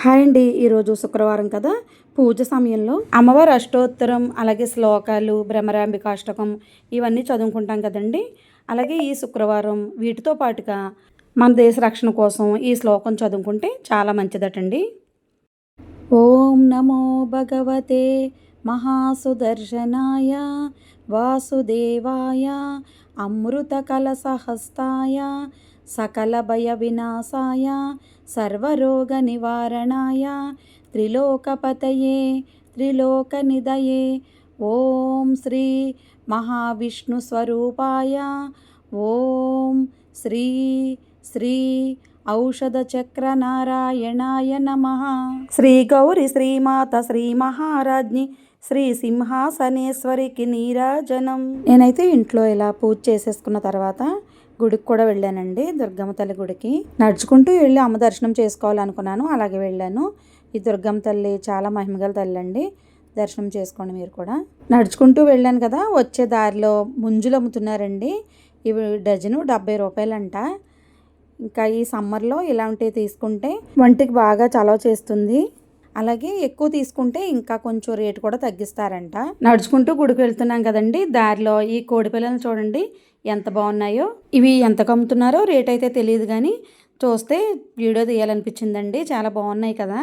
Hi అండి. ఈరోజు శుక్రవారం కదా, పూజ సమయంలో అమ్మవారి అష్టోత్తరం, అలాగే శ్లోకాలు, భ్రమరాంబికాష్టకం ఇవన్నీ చదువుకుంటాం కదండి. అలాగే ఈ శుక్రవారం వీటితో పాటుగా మన దేశ రక్షణ కోసం ఈ శ్లోకం చదువుకుంటే చాలా మంచిదటండి. ఓం నమో భగవతే మహాసుదర్శనాయ వాసుదేవాయ అమృత కలసహస్తాయ సకల భయ వినాశాయ సర్వరోగ నివారణాయ త్రిలోకపతయే త్రిలోకనిదయే ఓం శ్రీ మహావిష్ణు స్వరూపాయ ఓం శ్రీ శ్రీ ఔషధ చక్ర నారాయణాయ నమః. శ్రీ గౌరి శ్రీమాత శ్రీ మహారాజ్ని శ్రీ సింహాసనేశ్వరికి నీరాజనం. నేనైతే ఇంట్లో ఇలా పూజ చేసేసుకున్న తర్వాత గుడికి కూడా వెళ్ళానండి, దుర్గమ్మ తల్లి గుడికి. నడుచుకుంటూ వెళ్ళి అమ్మ దర్శనం చేసుకోవాలనుకున్నాను, అలాగే వెళ్ళాను. ఈ దుర్గమ్మ తల్లి చాలా మహిమగల తల్లి అండి, దర్శనం చేసుకోండి మీరు కూడా. నడుచుకుంటూ వెళ్ళాను కదా, వచ్చే దారిలో ముంజులు అమ్ముతున్నారండి. ఇవి డజను 70 రూపాయలంట. ఇంకా ఈ సమ్మర్లో ఇలాంటివి తీసుకుంటే వంటికి బాగా చలవ చేస్తుంది. అలాగే ఎక్కువ తీసుకుంటే ఇంకా కొంచెం రేటు కూడా తగ్గిస్తారంట. నడుచుకుంటూ గుడికి వెళ్తున్నాం కదండి, దారిలో ఈ కోడి పిల్లలు చూడండి ఎంత బాగున్నాయో. ఇవి ఎంతకు అమ్ముతున్నారో రేట్ అయితే తెలియదు, కానీ చూస్తే వీడియో తీయాలనిపించిందండి. చాలా బాగున్నాయి కదా.